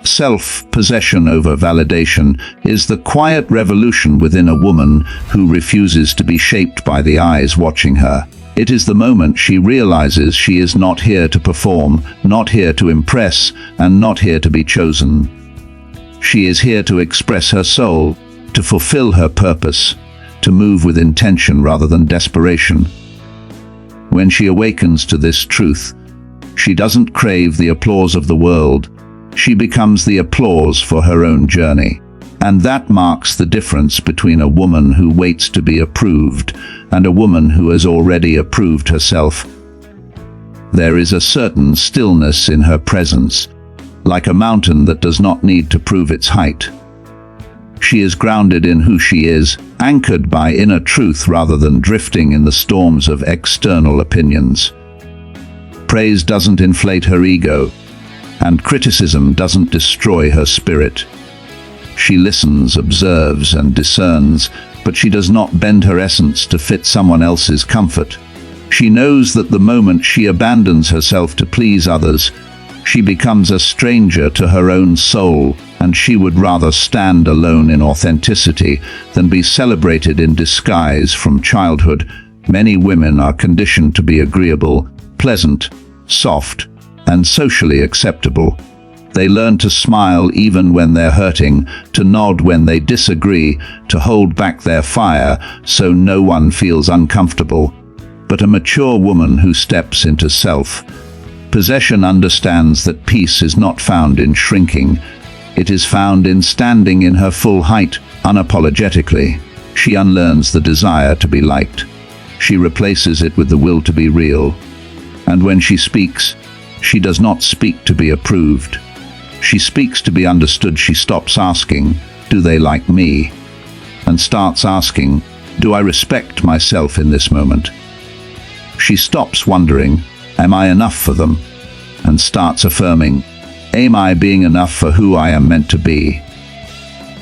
Self-possession over validation is the quiet revolution within a woman who refuses to be shaped by the eyes watching her. It is the moment she realizes she is not here to perform, not here to impress, and not here to be chosen. She is here to express her soul, to fulfill her purpose, to move with intention rather than desperation. When she awakens to this truth, she doesn't crave the applause of the world. She becomes the applause for her own journey. And that marks the difference between a woman who waits to be approved and a woman who has already approved herself. There is a certain stillness in her presence, like a mountain that does not need to prove its height. She is grounded in who she is, anchored by inner truth rather than drifting in the storms of external opinions. Praise doesn't inflate her ego, and criticism doesn't destroy her spirit. She listens, observes, and discerns, but she does not bend her essence to fit someone else's comfort. She knows that the moment she abandons herself to please others, she becomes a stranger to her own soul, and she would rather stand alone in authenticity than be celebrated in disguise. From childhood, many women are conditioned to be agreeable, pleasant, soft, and socially acceptable. They learn to smile even when they're hurting, to nod when they disagree, to hold back their fire so no one feels uncomfortable. But a mature woman who steps into self-possession understands that peace is not found in shrinking. It is found in standing in her full height, unapologetically. She unlearns the desire to be liked. She replaces it with the will to be real. And when she speaks, she does not speak to be approved. She speaks to be understood. She stops asking, "Do they like me?" and starts asking, "Do I respect myself in this moment?" She stops wondering, "Am I enough for them?" and starts affirming, "Am I being enough for who I am meant to be?"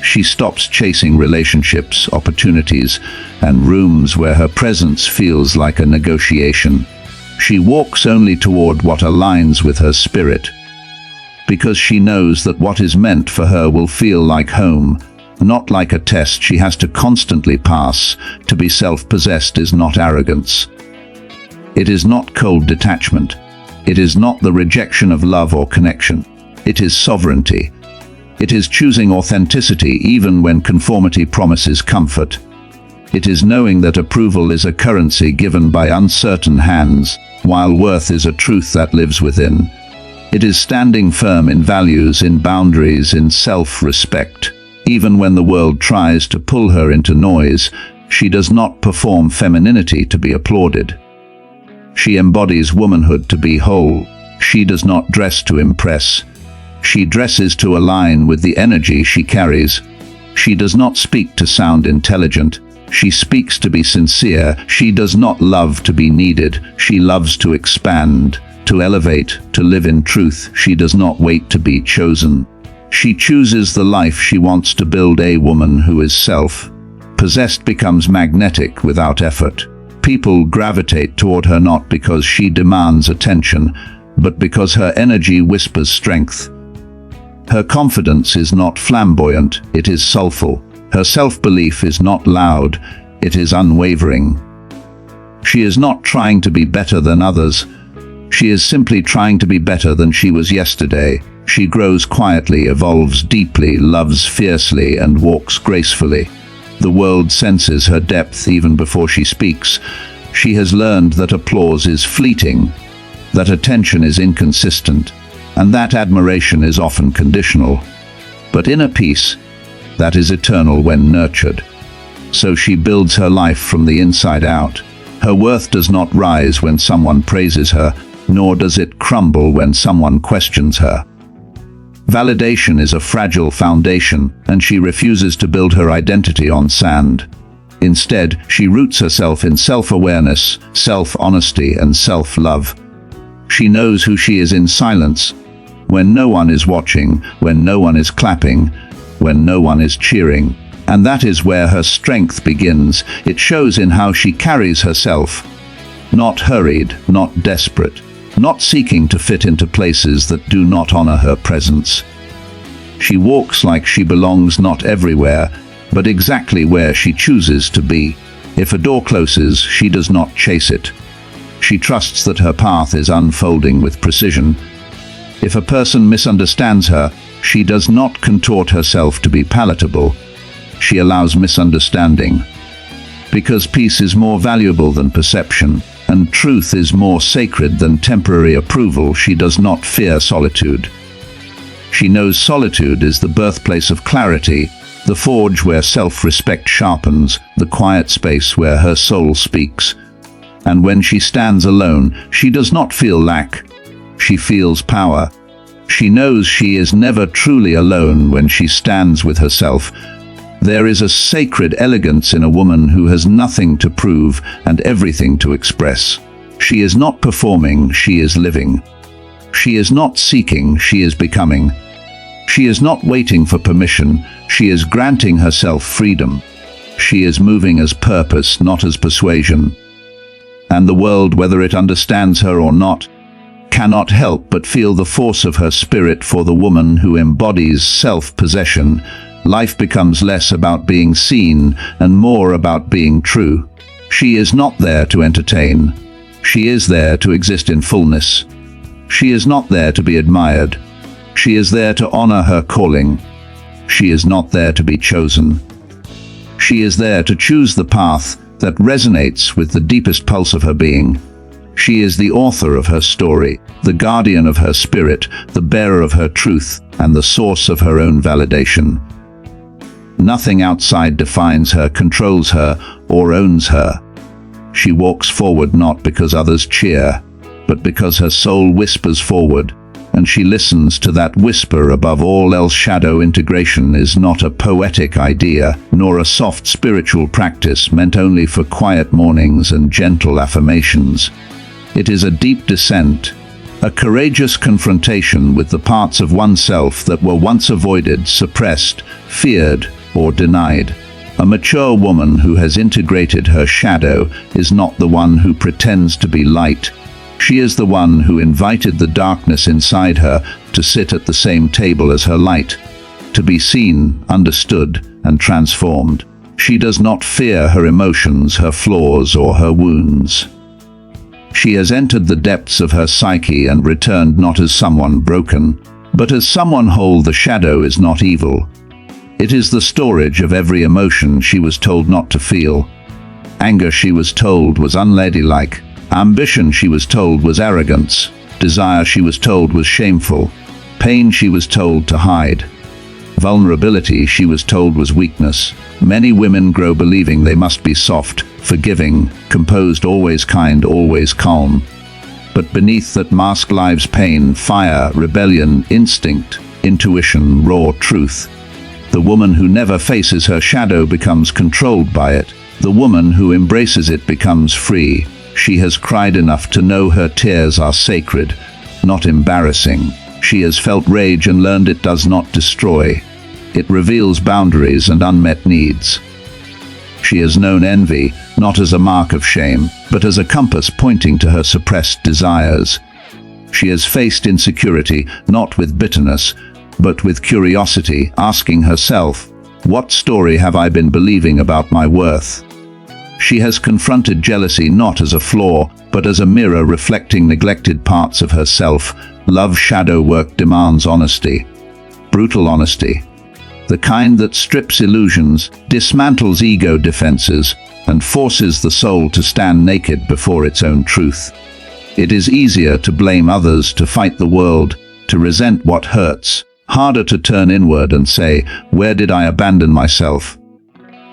She stops chasing relationships, opportunities, and rooms where her presence feels like a negotiation. She walks only toward what aligns with her spirit, because she knows that what is meant for her will feel like home, not like a test she has to constantly pass. To be self-possessed is not arrogance. It is not cold detachment. It is not the rejection of love or connection. It is sovereignty. It is choosing authenticity even when conformity promises comfort. It is knowing that approval is a currency given by uncertain hands, while worth is a truth that lives within. It is standing firm in values, in boundaries, in self-respect. Even when the world tries to pull her into noise, she does not perform femininity to be applauded. She embodies womanhood to be whole. She does not dress to impress. She dresses to align with the energy she carries. She does not speak to sound intelligent. She speaks to be sincere. She does not love to be needed. She loves to expand, to elevate, to live in truth. She does not wait to be chosen. She chooses the life she wants to build. A woman who is self-possessed becomes magnetic without effort. People gravitate toward her not because she demands attention, but because her energy whispers strength. Her confidence is not flamboyant, it is soulful. Her self-belief is not loud, it is unwavering. She is not trying to be better than others. She is simply trying to be better than she was yesterday. She grows quietly, evolves deeply, loves fiercely, and walks gracefully. The world senses her depth even before she speaks. She has learned that applause is fleeting, that attention is inconsistent, and that admiration is often conditional. But inner peace, that is eternal when nurtured. So she builds her life from the inside out. Her worth does not rise when someone praises her, nor does it crumble when someone questions her. Validation is a fragile foundation, and she refuses to build her identity on sand. Instead, she roots herself in self-awareness, self-honesty, and self-love. She knows who she is in silence, when no one is watching, when no one is clapping, when no one is cheering. And that is where her strength begins. It shows in how she carries herself. Not hurried, not desperate, not seeking to fit into places that do not honor her presence. She walks like she belongs not everywhere, but exactly where she chooses to be. If a door closes, she does not chase it. She trusts that her path is unfolding with precision. If a person misunderstands her, she does not contort herself to be palatable. She allows misunderstanding. Because peace is more valuable than perception, and truth is more sacred than temporary approval, she does not fear solitude. She knows solitude is the birthplace of clarity, the forge where self-respect sharpens, the quiet space where her soul speaks. And when she stands alone, she does not feel lack. She feels power. She knows she is never truly alone when she stands with herself. There is a sacred elegance in a woman who has nothing to prove and everything to express. She is not performing, she is living. She is not seeking, she is becoming. She is not waiting for permission, she is granting herself freedom. She is moving as purpose, not as persuasion. And the world, whether it understands her or not, cannot help but feel the force of her spirit. For the woman who embodies self-possession, life becomes less about being seen and more about being true. She is not there to entertain. She is there to exist in fullness. She is not there to be admired. She is there to honor her calling. She is not there to be chosen. She is there to choose the path that resonates with the deepest pulse of her being. She is the author of her story, the guardian of her spirit, the bearer of her truth, and the source of her own validation. Nothing outside defines her, controls her, or owns her. She walks forward not because others cheer, but because her soul whispers forward, and she listens to that whisper above all else. Shadow integration is not a poetic idea, nor a soft spiritual practice meant only for quiet mornings and gentle affirmations. It is a deep descent, a courageous confrontation with the parts of oneself that were once avoided, suppressed, feared, or denied. A mature woman who has integrated her shadow is not the one who pretends to be light. She is the one who invited the darkness inside her to sit at the same table as her light, to be seen, understood, and transformed. She does not fear her emotions, her flaws, or her wounds. She has entered the depths of her psyche and returned not as someone broken, but as someone whole. The shadow is not evil. It is the storage of every emotion she was told not to feel. Anger, she was told, was unladylike. Ambition, she was told, was arrogance. Desire, she was told, was shameful. Pain, she was told to hide. Vulnerability, she was told, was weakness. Many women grow believing they must be soft, forgiving, composed, always kind, always calm. But beneath that mask lies pain, fire, rebellion, instinct, intuition, raw truth. The woman who never faces her shadow becomes controlled by it. The woman who embraces it becomes free. She has cried enough to know her tears are sacred, not embarrassing. She has felt rage and learned it does not destroy. It reveals boundaries and unmet needs. She has known envy, not as a mark of shame, but as a compass pointing to her suppressed desires. She has faced insecurity, not with bitterness, but with curiosity, asking herself, what story have I been believing about my worth? She has confronted jealousy not as a flaw, but as a mirror reflecting neglected parts of herself. Love shadow work demands honesty, brutal honesty, the kind that strips illusions, dismantles ego defenses, and forces the soul to stand naked before its own truth. It is easier to blame others, to fight the world, to resent what hurts. Harder to turn inward and say, where did I abandon myself?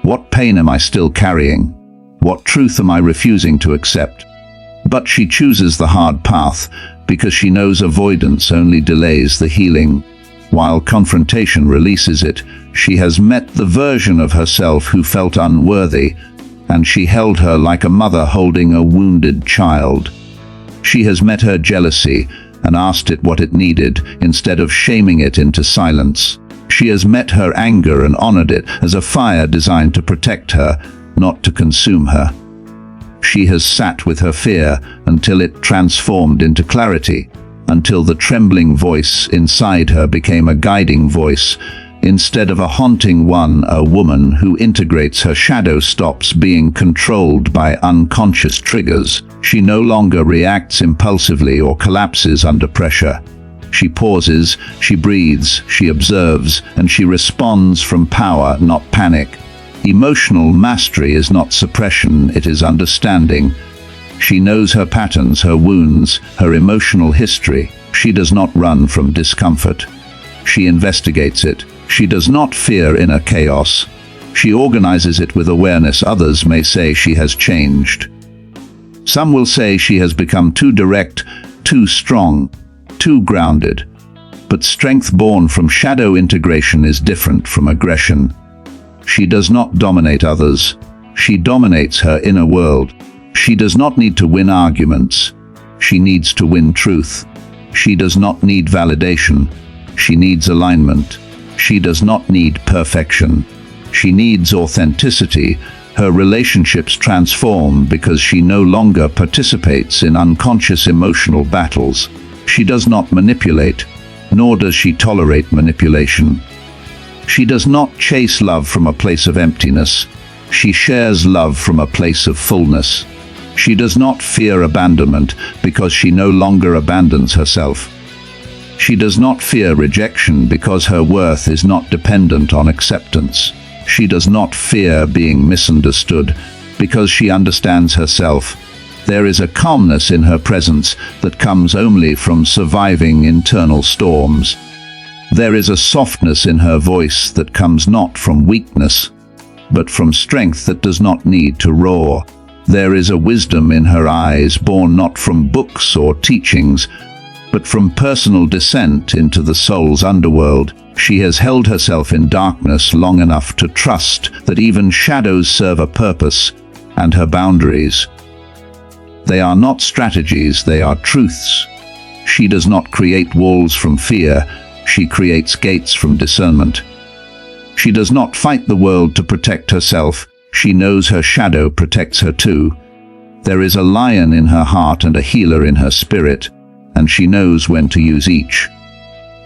What pain am I still carrying? What truth am I refusing to accept? But she chooses the hard path because she knows avoidance only delays the healing, while confrontation releases it. She has met the version of herself who felt unworthy, and she held her like a mother holding a wounded child. She has met her jealousy and asked it what it needed, instead of shaming it into silence. She has met her anger and honored it as a fire designed to protect her, not to consume her. She has sat with her fear until it transformed into clarity, until the trembling voice inside her became a guiding voice. Instead of a haunting one, a woman who integrates her shadow stops being controlled by unconscious triggers. She no longer reacts impulsively or collapses under pressure. She pauses, she breathes, she observes, and she responds from power, not panic. Emotional mastery is not suppression, it is understanding. She knows her patterns, her wounds, her emotional history. She does not run from discomfort. She investigates it. She does not fear inner chaos. She organizes it with awareness. Others may say she has changed. Some will say she has become too direct, too strong, too grounded. But strength born from shadow integration is different from aggression. She does not dominate others. She dominates her inner world. She does not need to win arguments. She needs to win truth. She does not need validation. She needs alignment. She does not need perfection. She needs authenticity. Her relationships transform because she no longer participates in unconscious emotional battles. She does not manipulate, nor does she tolerate manipulation. She does not chase love from a place of emptiness. She shares love from a place of fullness. She does not fear abandonment because she no longer abandons herself. She does not fear rejection because her worth is not dependent on acceptance. She does not fear being misunderstood because she understands herself. There is a calmness in her presence that comes only from surviving internal storms. There is a softness in her voice that comes not from weakness, but from strength that does not need to roar. There is a wisdom in her eyes born not from books or teachings, but from personal descent into the soul's underworld. She has held herself in darkness long enough to trust that even shadows serve a purpose, and her boundaries. They are not strategies, they are truths. She does not create walls from fear, she creates gates from discernment. She does not fight the world to protect herself, she knows her shadow protects her too. There is a lion in her heart and a healer in her spirit, and she knows when to use each.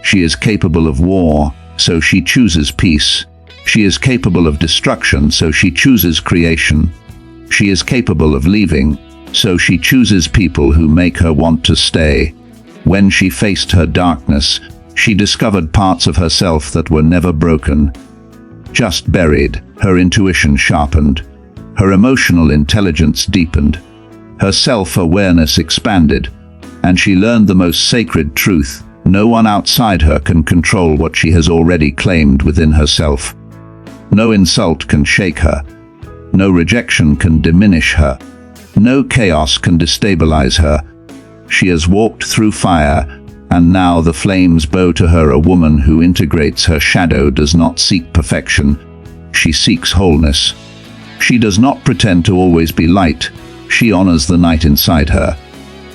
She is capable of war, so she chooses peace. She is capable of destruction, so she chooses creation. She is capable of leaving, so she chooses people who make her want to stay. When she faced her darkness, she discovered parts of herself that were never broken, just buried. Her intuition sharpened. Her emotional intelligence deepened. Her self-awareness expanded. And she learned the most sacred truth: no one outside her can control what she has already claimed within herself. No insult can shake her. No rejection can diminish her. No chaos can destabilize her. She has walked through fire, and now the flames bow to her. A woman who integrates her shadow does not seek perfection. She seeks wholeness. She does not pretend to always be light. She honors the night inside her.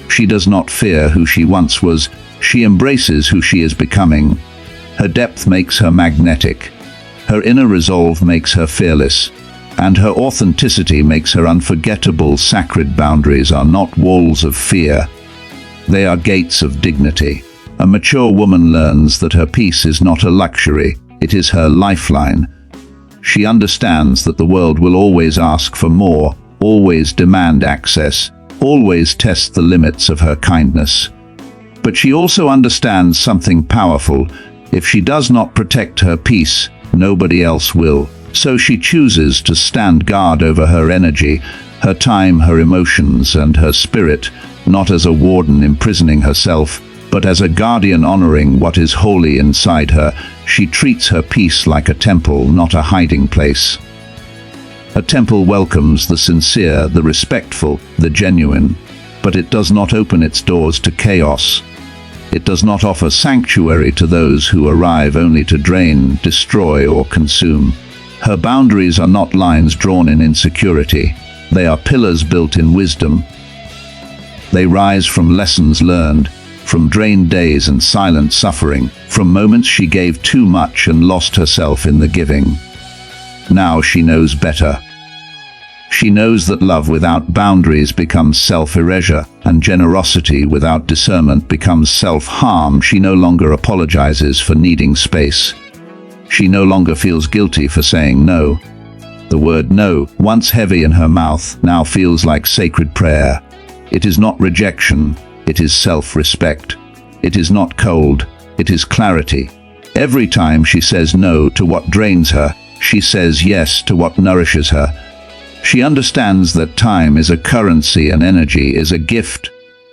She does not fear who she once was. She embraces who she is becoming. Her depth makes her magnetic. Her inner resolve makes her fearless. And her authenticity makes her unforgettable. Sacred boundaries are not walls of fear. They are gates of dignity. A mature woman learns that her peace is not a luxury, it is her lifeline. She understands that the world will always ask for more, always demand access, always test the limits of her kindness. But she also understands something powerful: if she does not protect her peace, nobody else will. So she chooses to stand guard over her energy, her time, her emotions, and her spirit, not as a warden imprisoning herself, but as a guardian honoring what is holy inside her. She treats her peace like a temple, not a hiding place. A temple welcomes the sincere, the respectful, the genuine, but it does not open its doors to chaos. It does not offer sanctuary to those who arrive only to drain, destroy, or consume. Her boundaries are not lines drawn in insecurity. They are pillars built in wisdom. They rise from lessons learned, from drained days and silent suffering, from moments she gave too much and lost herself in the giving. Now she knows better. She knows that love without boundaries becomes self-erasure, and generosity without discernment becomes self-harm. She no longer apologizes for needing space. She no longer feels guilty for saying no. The word no, once heavy in her mouth, now feels like sacred prayer. It is not rejection, it is self-respect. It is not cold, it is clarity. Every time she says no to what drains her, she says yes to what nourishes her. She understands that time is a currency and energy is a gift,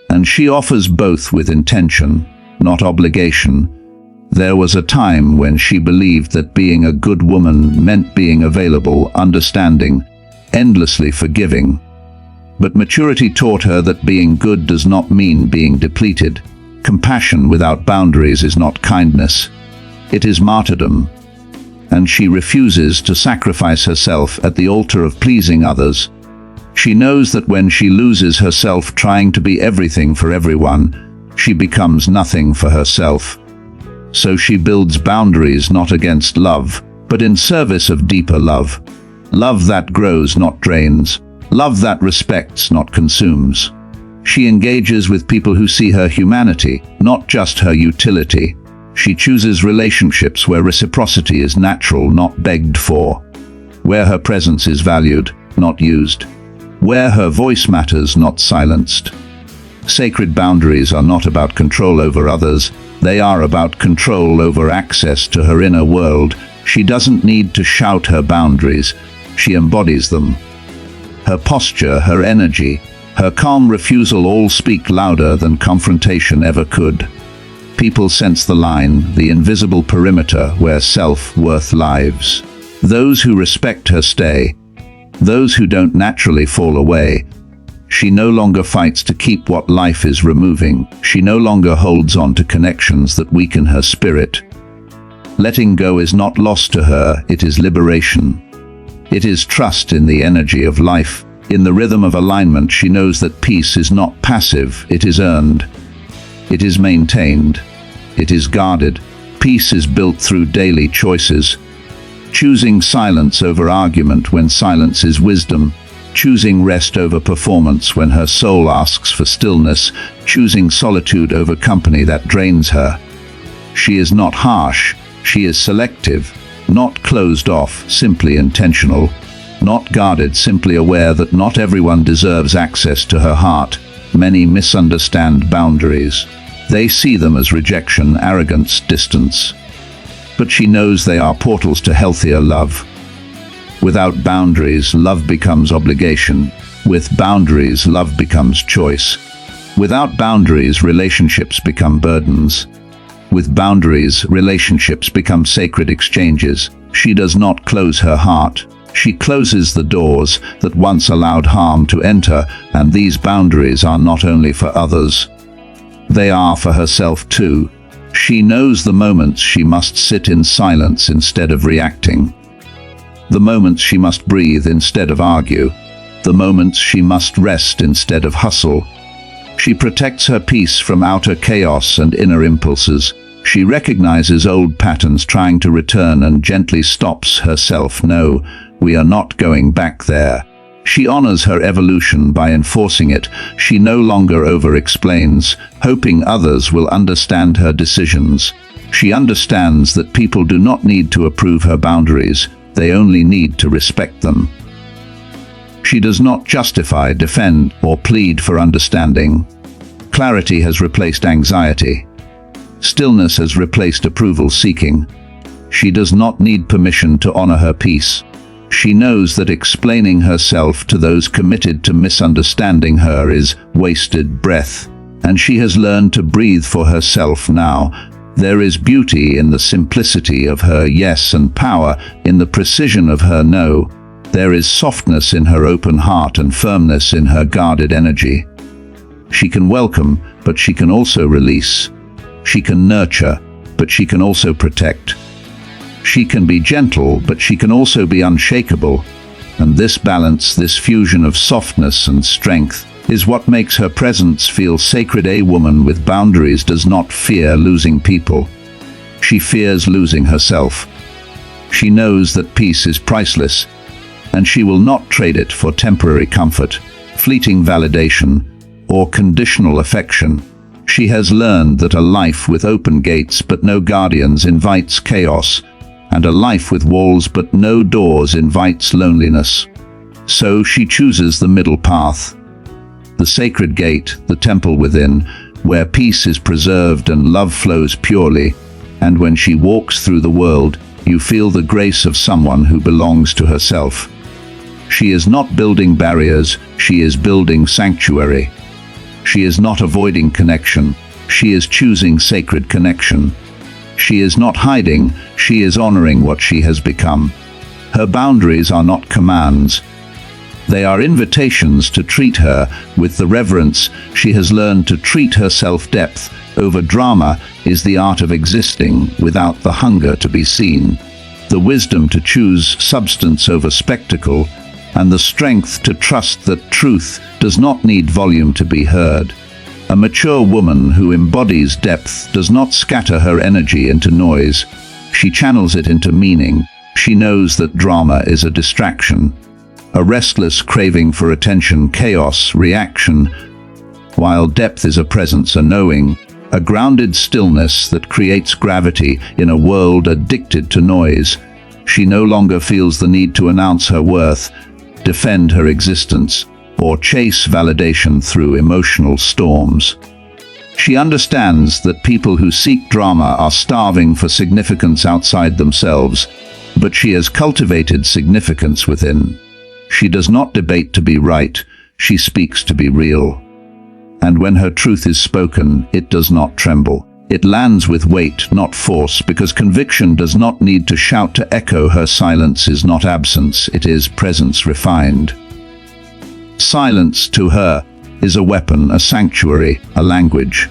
and she offers both with intention, not obligation. There was a time when she believed that being a good woman meant being available, understanding, endlessly forgiving. But maturity taught her that being good does not mean being depleted. Compassion without boundaries is not kindness. It is martyrdom. And she refuses to sacrifice herself at the altar of pleasing others. She knows that when she loses herself trying to be everything for everyone, she becomes nothing for herself. So she builds boundaries not against love, but in service of deeper love. Love that grows, not drains. Love that respects, not consumes. She engages with people who see her humanity, not just her utility. She chooses relationships where reciprocity is natural, not begged for. Where her presence is valued, not used. Where her voice matters, not silenced. Sacred boundaries are not about control over others. They are about control over access to her inner world. She doesn't need to shout her boundaries. She embodies them. Her posture, her energy, her calm refusal all speak louder than confrontation ever could. People sense the line, the invisible perimeter where self-worth lives. Those who respect her stay. Those who don't naturally fall away. She no longer fights to keep what life is removing. She no longer holds on to connections that weaken her spirit. Letting go is not loss to her, it is liberation. It is trust in the energy of life. In the rhythm of alignment, she knows that peace is not passive, it is earned. It is maintained. It is guarded. Peace is built through daily choices. Choosing silence over argument when silence is wisdom. Choosing rest over performance when her soul asks for stillness. Choosing solitude over company that drains her. She is not harsh. She is selective. Not closed off, simply intentional. Not guarded, simply aware that not everyone deserves access to her heart. Many misunderstand boundaries. They see them as rejection, arrogance, distance. But she knows they are portals to healthier love. Without boundaries, love becomes obligation. With boundaries, love becomes choice. Without boundaries, relationships become burdens. With boundaries, relationships become sacred exchanges. She does not close her heart. She closes the doors that once allowed harm to enter, and these boundaries are not only for others. They are for herself too. She knows the moments she must sit in silence instead of reacting. The moments she must breathe instead of argue. The moments she must rest instead of hustle. She protects her peace from outer chaos and inner impulses. She recognizes old patterns trying to return and gently stops herself. No, we are not going back there. She honors her evolution by enforcing it. She no longer over-explains, hoping others will understand her decisions. She understands that people do not need to approve her boundaries. They only need to respect them. She does not justify, defend, or plead for understanding. Clarity has replaced anxiety. Stillness has replaced approval-seeking. She does not need permission to honor her peace. She knows that explaining herself to those committed to misunderstanding her is wasted breath, and she has learned to breathe for herself now. There is beauty in the simplicity of her yes and power in the precision of her no. There is softness in her open heart and firmness in her guarded energy. She can welcome, but she can also release. She can nurture, but she can also protect. She can be gentle, but she can also be unshakable. And this balance, this fusion of softness and strength, is what makes her presence feel sacred. A woman with boundaries does not fear losing people. She fears losing herself. She knows that peace is priceless, and she will not trade it for temporary comfort, fleeting validation, or conditional affection. She has learned that a life with open gates but no guardians invites chaos, and a life with walls but no doors invites loneliness. So she chooses the middle path. The sacred gate, the temple within, where peace is preserved and love flows purely, and when she walks through the world, you feel the grace of someone who belongs to herself. She is not building barriers, she is building sanctuary. She is not avoiding connection, she is choosing sacred connection. She is not hiding, she is honoring what she has become. Her boundaries are not commands. They are invitations to treat her with the reverence she has learned to treat herself. Depth over drama is the art of existing without the hunger to be seen, the wisdom to choose substance over spectacle, and the strength to trust that truth does not need volume to be heard. A mature woman who embodies depth does not scatter her energy into noise. She channels it into meaning. She knows that drama is a distraction, a restless craving for attention, chaos, reaction, while depth is a presence, a knowing, a grounded stillness that creates gravity in a world addicted to noise. She no longer feels the need to announce her worth, defend her existence, or chase validation through emotional storms. She understands that people who seek drama are starving for significance outside themselves, but she has cultivated significance within. She does not debate to be right, she speaks to be real. And when her truth is spoken, it does not tremble. It lands with weight, not force, because conviction does not need to shout to echo. Her silence is not absence, it is presence refined. Silence, to her, is a weapon, a sanctuary, a language.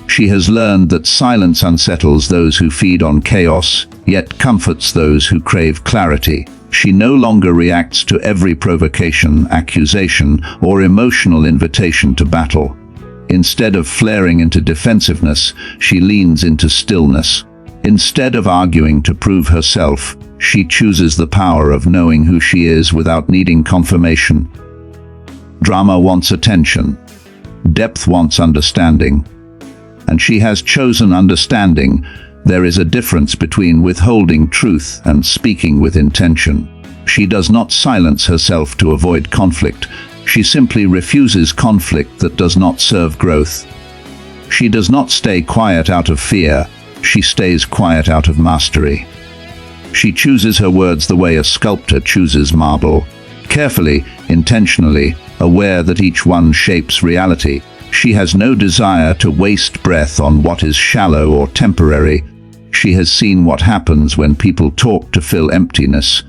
She has learned that silence unsettles those who feed on chaos, yet comforts those who crave clarity. She no longer reacts to every provocation, accusation, or emotional invitation to battle. Instead of flaring into defensiveness, she leans into stillness. Instead of arguing to prove herself, she chooses the power of knowing who she is without needing confirmation. Drama wants attention. Depth wants understanding. And she has chosen understanding. There is a difference between withholding truth and speaking with intention. She does not silence herself to avoid conflict. She simply refuses conflict that does not serve growth. She does not stay quiet out of fear. She stays quiet out of mastery. She chooses her words the way a sculptor chooses marble, carefully, intentionally, aware that each one shapes reality. She has no desire to waste breath on what is shallow or temporary. She has seen what happens when people talk to fill emptiness,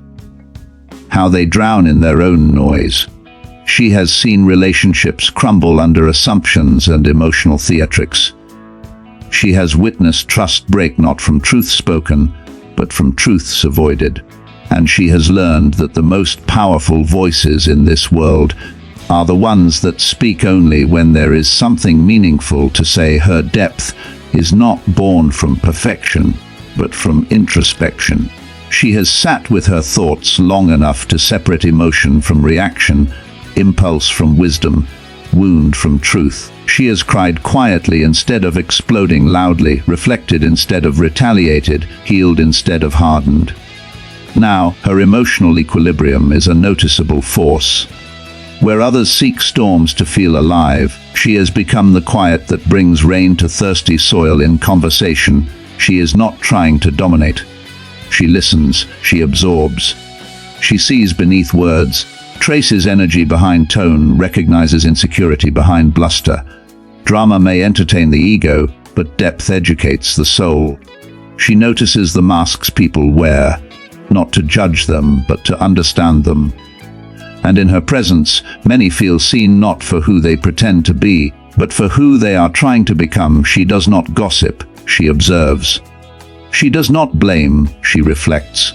how they drown in their own noise. She has seen relationships crumble under assumptions and emotional theatrics. She has witnessed trust break not from truth spoken, but from truths avoided. And she has learned that the most powerful voices in this world are the ones that speak only when there is something meaningful to say. Her depth is not born from perfection, but from introspection. She has sat with her thoughts long enough to separate emotion from reaction, impulse from wisdom, wound from truth. She has cried quietly instead of exploding loudly, reflected instead of retaliated, healed instead of hardened. Now, her emotional equilibrium is a noticeable force. Where others seek storms to feel alive, she has become the quiet that brings rain to thirsty soil. In conversation, she is not trying to dominate. She listens, she absorbs. She sees beneath words, traces energy behind tone, recognizes insecurity behind bluster. Drama may entertain the ego, but depth educates the soul. She notices the masks people wear, not to judge them, but to understand them. And in her presence, many feel seen not for who they pretend to be, but for who they are trying to become. She does not gossip, she observes. She does not blame, she reflects.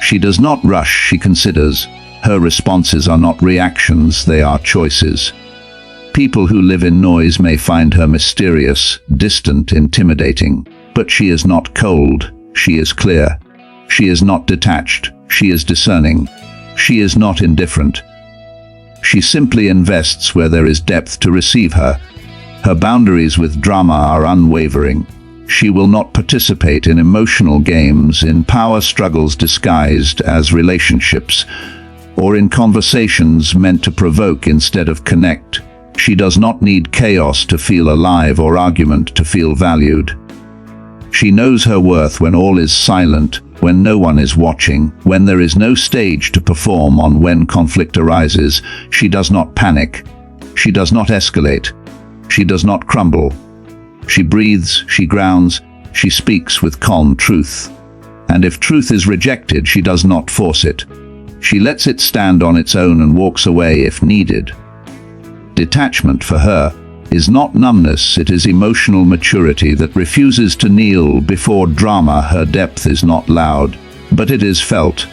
She does not rush, she considers. Her responses are not reactions, they are choices. People who live in noise may find her mysterious, distant, intimidating. But she is not cold, she is clear. She is not detached, she is discerning. She is not indifferent. She simply invests where there is depth to receive her. Her boundaries with drama are unwavering. She will not participate in emotional games, in power struggles disguised as relationships, or in conversations meant to provoke instead of connect. She does not need chaos to feel alive or argument to feel valued. She knows her worth when all is silent, when no one is watching, when there is no stage to perform on. When conflict arises, she does not panic. She does not escalate. She does not crumble. She breathes, she grounds, she speaks with calm truth. And if truth is rejected, she does not force it. She lets it stand on its own and walks away if needed. Detachment for her is not numbness, it is emotional maturity that refuses to kneel before drama. Her depth is not loud, but it is felt,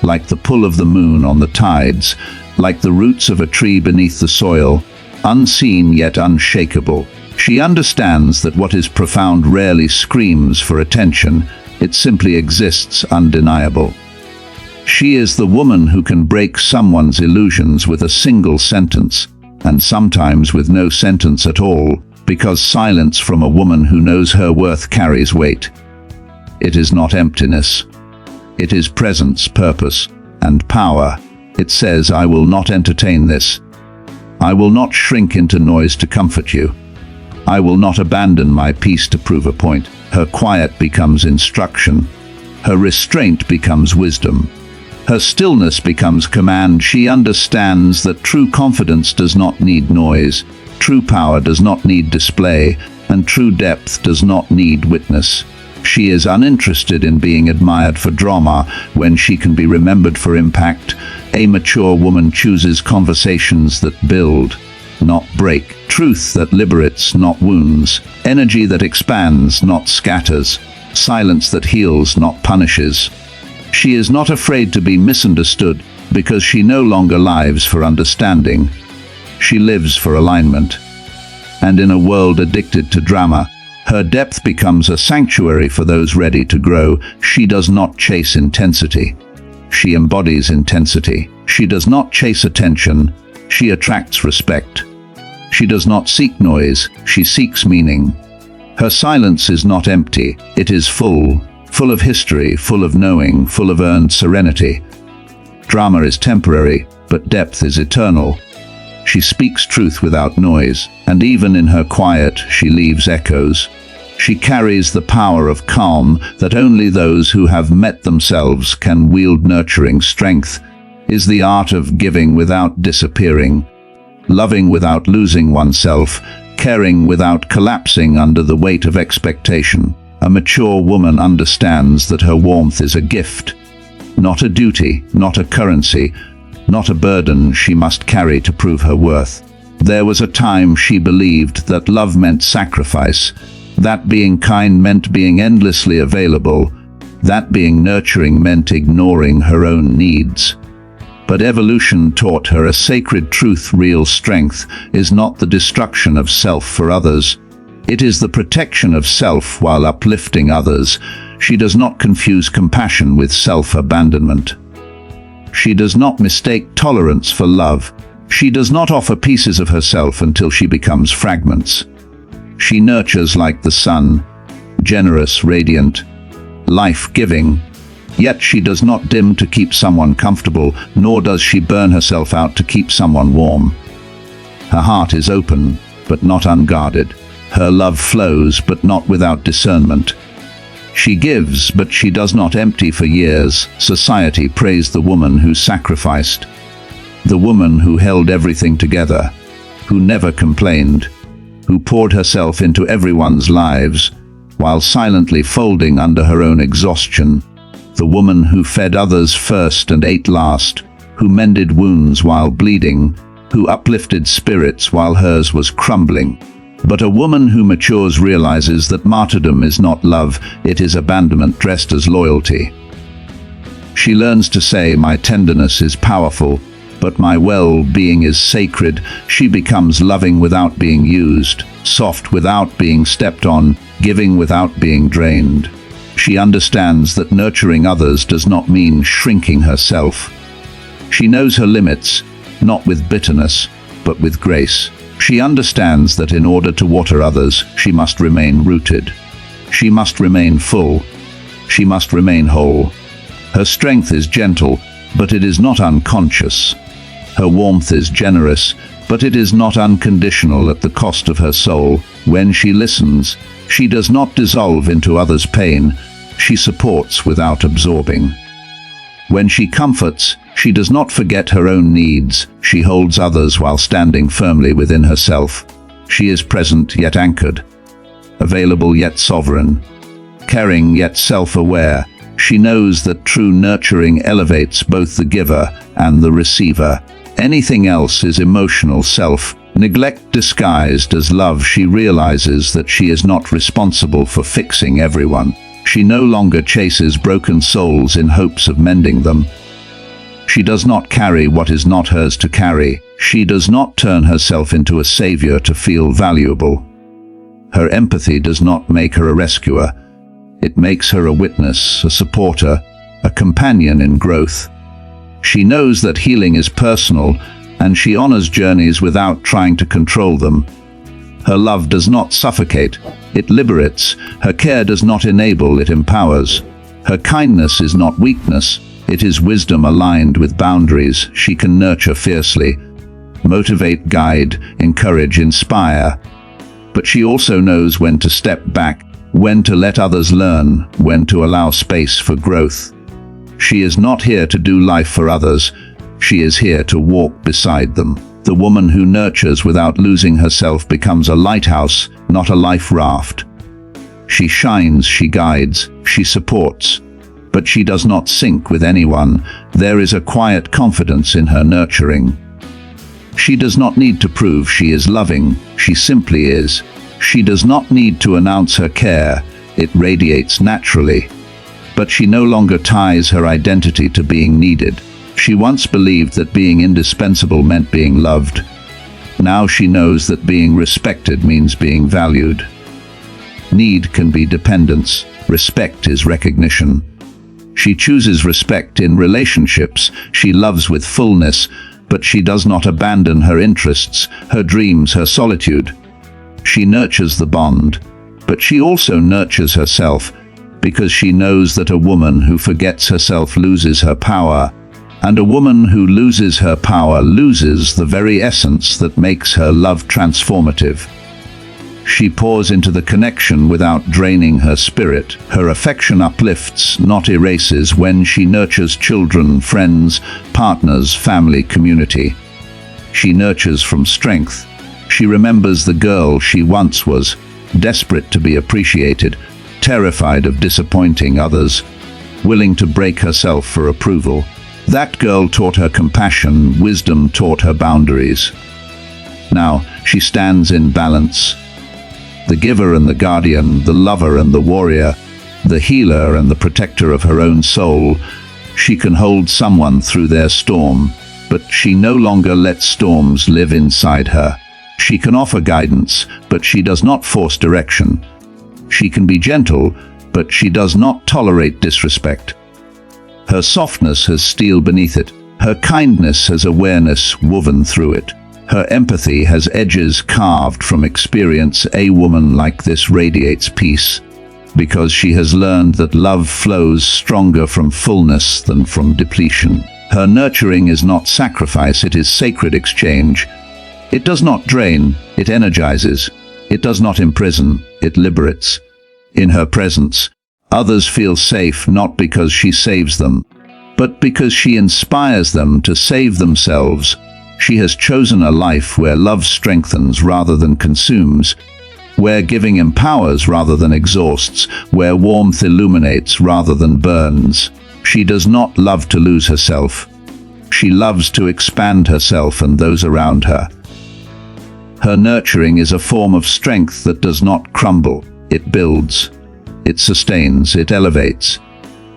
like the pull of the moon on the tides, like the roots of a tree beneath the soil, unseen yet unshakable. She understands that what is profound rarely screams for attention, it simply exists undeniable. She is the woman who can break someone's illusions with a single sentence, and sometimes with no sentence at all, because silence from a woman who knows her worth carries weight. It is not emptiness. It is presence, purpose, and power. It says, I will not entertain this. I will not shrink into noise to comfort you. I will not abandon my peace to prove a point. Her quiet becomes instruction. Her restraint becomes wisdom. Her stillness becomes command. She understands that true confidence does not need noise, true power does not need display, and true depth does not need witness. She is uninterested in being admired for drama when she can be remembered for impact. A mature woman chooses conversations that build, not break, truth that liberates, not wounds, energy that expands, not scatters, silence that heals, not punishes. She is not afraid to be misunderstood because she no longer lives for understanding. She lives for alignment. And in a world addicted to drama, her depth becomes a sanctuary for those ready to grow. She does not chase intensity. She embodies intensity. She does not chase attention. She attracts respect. She does not seek noise. She seeks meaning. Her silence is not empty. It is full of history, full of knowing, full of earned serenity. Drama is temporary, but depth is eternal. She speaks truth without noise, and even in her quiet, she leaves echoes. She carries the power of calm that only those who have met themselves can wield. Nurturing strength is the art of giving without disappearing, loving without losing oneself, caring without collapsing under the weight of expectation. A mature woman understands that her warmth is a gift, not a duty, not a currency, not a burden she must carry to prove her worth. There was a time she believed that love meant sacrifice, that being kind meant being endlessly available, that being nurturing meant ignoring her own needs. But evolution taught her a sacred truth: real strength is not the destruction of self for others. It is the protection of self while uplifting others. She does not confuse compassion with self-abandonment. She does not mistake tolerance for love. She does not offer pieces of herself until she becomes fragments. She nurtures like the sun, generous, radiant, life-giving. Yet she does not dim to keep someone comfortable, nor does she burn herself out to keep someone warm. Her heart is open, but not unguarded. Her love flows, but not without discernment. She gives, but she does not empty. For years, society praised the woman who sacrificed, the woman who held everything together, who never complained, who poured herself into everyone's lives, while silently folding under her own exhaustion. The woman who fed others first and ate last, who mended wounds while bleeding, who uplifted spirits while hers was crumbling. But a woman who matures realizes that martyrdom is not love, it is abandonment dressed as loyalty. She learns to say, my tenderness is powerful, but my well-being is sacred. She becomes loving without being used, soft without being stepped on, giving without being drained. She understands that nurturing others does not mean shrinking herself. She knows her limits, not with bitterness, but with grace. She understands that in order to water others, she must remain rooted. She must remain full. She must remain whole. Her strength is gentle, but it is not unconscious. Her warmth is generous, but it is not unconditional at the cost of her soul. When she listens, she does not dissolve into others' pain. She supports without absorbing. When she comforts, she does not forget her own needs. She holds others while standing firmly within herself. She is present yet anchored, available yet sovereign, caring yet self-aware. She knows that true nurturing elevates both the giver and the receiver. Anything else is emotional self-neglect disguised as love. She realizes that she is not responsible for fixing everyone. She no longer chases broken souls in hopes of mending them. She does not carry what is not hers to carry. She does not turn herself into a savior to feel valuable. Her empathy does not make her a rescuer. It makes her a witness, a supporter, a companion in growth. She knows that healing is personal, and she honors journeys without trying to control them. Her love does not suffocate, it liberates. Her care does not enable, it empowers. Her kindness is not weakness, it is wisdom aligned with boundaries. She can nurture fiercely, motivate, guide, encourage, inspire. But she also knows when to step back, when to let others learn, when to allow space for growth. She is not here to do life for others, she is here to walk beside them. The woman who nurtures without losing herself becomes a lighthouse, not a life raft. She shines, she guides, she supports, but she does not sink with anyone. There is a quiet confidence in her nurturing. She does not need to prove she is loving, she simply is. She does not need to announce her care, it radiates naturally. But she no longer ties her identity to being needed. She once believed that being indispensable meant being loved. Now she knows that being respected means being valued. Need can be dependence, respect is recognition. She chooses respect in relationships. She loves with fullness, but she does not abandon her interests, her dreams, her solitude. She nurtures the bond, but she also nurtures herself, because she knows that a woman who forgets herself loses her power, and a woman who loses her power loses the very essence that makes her love transformative. She pours into the connection without draining her spirit. Her affection uplifts, not erases. When she nurtures children, friends, partners, family, community, she nurtures from strength. She remembers the girl she once was, desperate to be appreciated, terrified of disappointing others, willing to break herself for approval. That girl taught her compassion, wisdom taught her boundaries. Now she stands in balance. The giver and the guardian, the lover and the warrior, the healer and the protector of her own soul. She can hold someone through their storm, but she no longer lets storms live inside her. She can offer guidance, but she does not force direction. She can be gentle, but she does not tolerate disrespect. Her softness has steel beneath it. Her kindness has awareness woven through it. Her empathy has edges carved from experience. A woman like this radiates peace, because she has learned that love flows stronger from fullness than from depletion. Her nurturing is not sacrifice, it is sacred exchange. It does not drain, it energizes. It does not imprison, it liberates. In her presence, others feel safe not because she saves them, but because she inspires them to save themselves. She has chosen a life where love strengthens rather than consumes, where giving empowers rather than exhausts, where warmth illuminates rather than burns. She does not love to lose herself. She loves to expand herself and those around her. Her nurturing is a form of strength that does not crumble. It builds. It sustains. It elevates.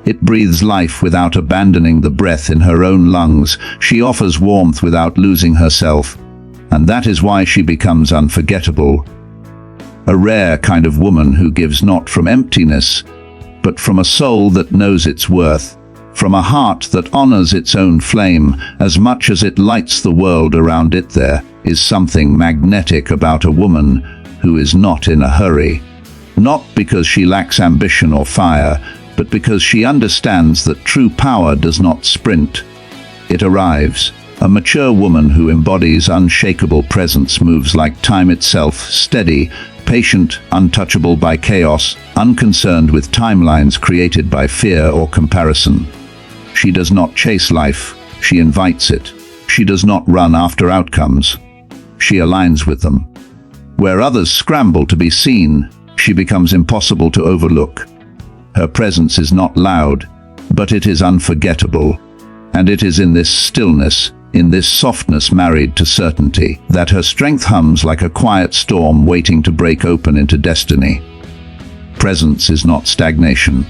It breathes life without abandoning the breath in her own lungs. She offers warmth without losing herself, and that is why she becomes unforgettable. A rare kind of woman who gives not from emptiness, but from a soul that knows its worth. from a heart that honors its own flame as much as it lights the world around it. There is something magnetic about a woman who is not in a hurry. Not because she lacks ambition or fire, but because she understands that true power does not sprint. It arrives. A mature woman who embodies unshakable presence moves like time itself, steady, patient, untouchable by chaos, unconcerned with timelines created by fear or comparison. She does not chase life, she invites it. She does not run after outcomes, she aligns with them. Where others scramble to be seen, she becomes impossible to overlook. Her presence is not loud, but it is unforgettable. And it is in this stillness, in this softness married to certainty, that her strength hums like a quiet storm waiting to break open into destiny. Presence is not stagnation.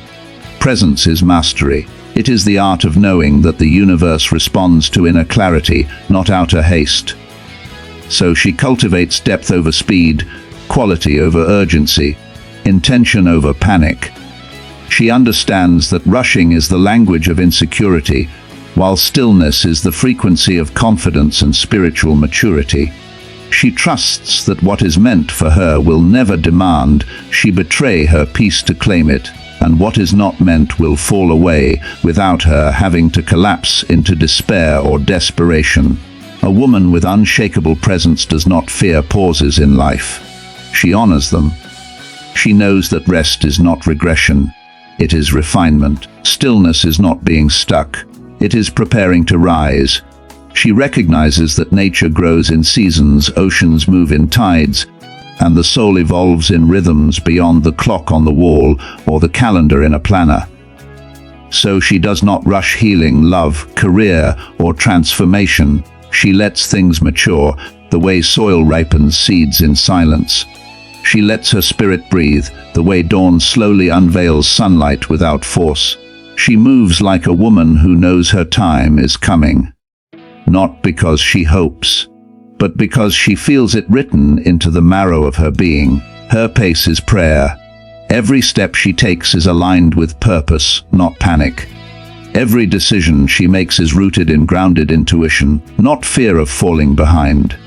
Presence is mastery. It is the art of knowing that the universe responds to inner clarity, not outer haste. So she cultivates depth over speed, quality over urgency, intention over panic. She understands that rushing is the language of insecurity, while stillness is the frequency of confidence and spiritual maturity. She trusts that what is meant for her will never demand she betray her peace to claim it, and what is not meant will fall away without her having to collapse into despair or desperation. A woman with unshakable presence does not fear pauses in life. She honors them. She knows that rest is not regression. It is refinement. Stillness is not being stuck. It is preparing to rise. She recognizes that nature grows in seasons, oceans move in tides, and the soul evolves in rhythms beyond the clock on the wall or the calendar in a planner. So she does not rush healing, love, career, or transformation. She lets things mature, the way soil ripens seeds in silence. She lets her spirit breathe, the way dawn slowly unveils sunlight without force. She moves like a woman who knows her time is coming. Not because she hopes, but because she feels it written into the marrow of her being. Her pace is prayer. Every step she takes is aligned with purpose, not panic. Every decision she makes is rooted in grounded intuition, not fear of falling behind.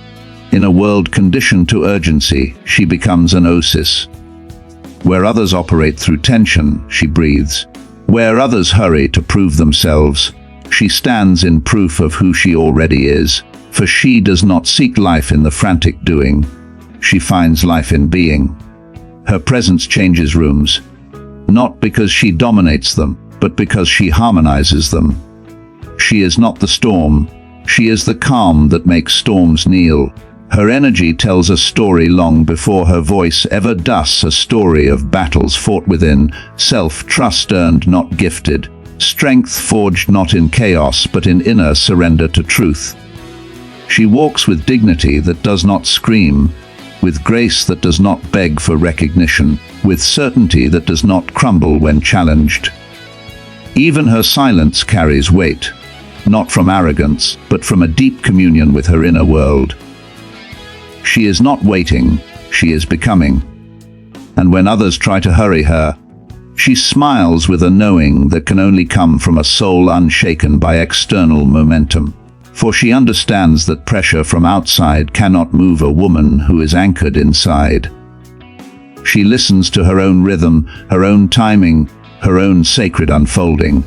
In a world conditioned to urgency, she becomes an oasis. Where others operate through tension, she breathes. Where others hurry to prove themselves, she stands in proof of who she already is. For she does not seek life in the frantic doing. She finds life in being. Her presence changes rooms, not because she dominates them, but because she harmonizes them. She is not the storm. She is the calm that makes storms kneel. Her energy tells a story long before her voice ever does, a story of battles fought within, self-trust earned, not gifted, strength forged not in chaos, but in inner surrender to truth. She walks with dignity that does not scream, with grace that does not beg for recognition, with certainty that does not crumble when challenged. Even her silence carries weight, not from arrogance, but from a deep communion with her inner world. She is not waiting, she is becoming. And when others try to hurry her, she smiles with a knowing that can only come from a soul unshaken by external momentum. For she understands that pressure from outside cannot move a woman who is anchored inside. She listens to her own rhythm, her own timing, her own sacred unfolding.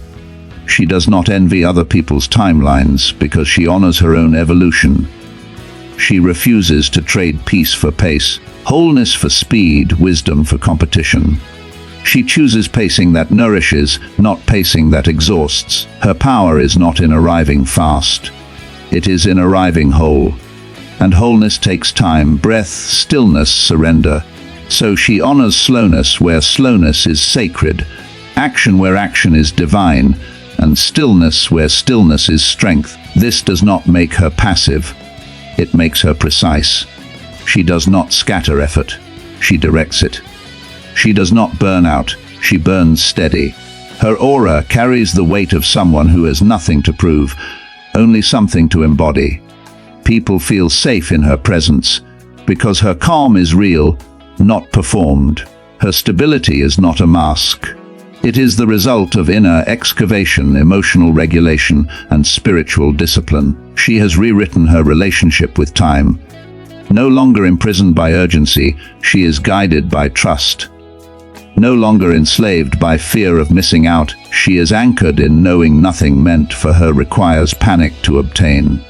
She does not envy other people's timelines because she honors her own evolution. She refuses to trade peace for pace, wholeness for speed, wisdom for competition. She chooses pacing that nourishes, not pacing that exhausts. Her power is not in arriving fast. It is in arriving whole. And wholeness takes time, breath, stillness, surrender. So she honors slowness where slowness is sacred, action where action is divine, and stillness where stillness is strength. This does not make her passive. It makes her precise. She does not scatter effort. She directs it. She does not burn out. She burns steady. Her aura carries the weight of someone who has nothing to prove, only something to embody. People feel safe in her presence because her calm is real, not performed. Her stability is not a mask. It is the result of inner excavation, emotional regulation, and spiritual discipline. She has rewritten her relationship with time. No longer imprisoned by urgency, she is guided by trust. No longer enslaved by fear of missing out, she is anchored in knowing nothing meant for her requires panic to obtain.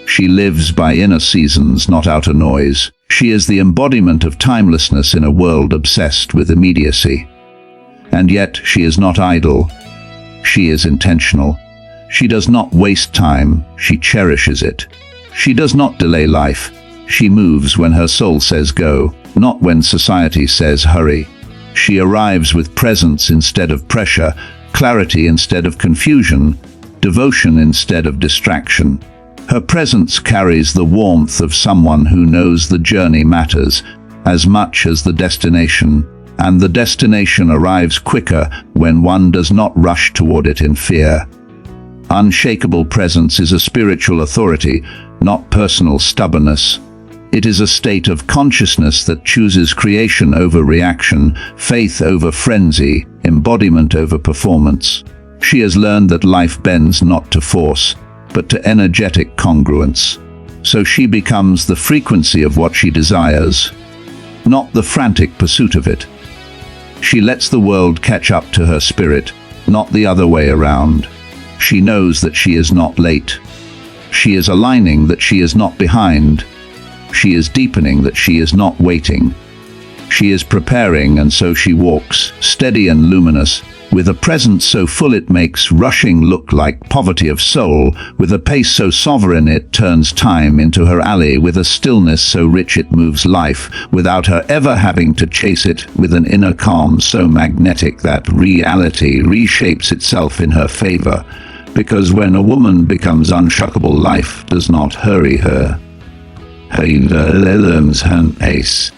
She lives by inner seasons, not outer noise. She is the embodiment of timelessness in a world obsessed with immediacy. And yet she is not idle. She is intentional. She does not waste time, she cherishes it. She does not delay life. She moves when her soul says go, not when society says hurry. She arrives with presence instead of pressure, clarity instead of confusion, devotion instead of distraction. Her presence carries the warmth of someone who knows the journey matters as much as the destination, and the destination arrives quicker when one does not rush toward it in fear. Unshakable presence is a spiritual authority, not personal stubbornness. It is a state of consciousness that chooses creation over reaction, faith over frenzy, embodiment over performance. She has learned that life bends not to force, but to energetic congruence. So she becomes the frequency of what she desires, not the frantic pursuit of it. She lets the world catch up to her spirit, not the other way around. She knows that she is not late. She is aligning that she is not behind. She is deepening that she is not waiting. She is preparing, and so she walks, steady and luminous, with a presence so full it makes rushing look like poverty of soul, with a pace so sovereign it turns time into her ally, with a stillness so rich it moves life, without her ever having to chase it, with an inner calm so magnetic that reality reshapes itself in her favor. Because when a woman becomes unshockable, life does not hurry her. Her learns her pace.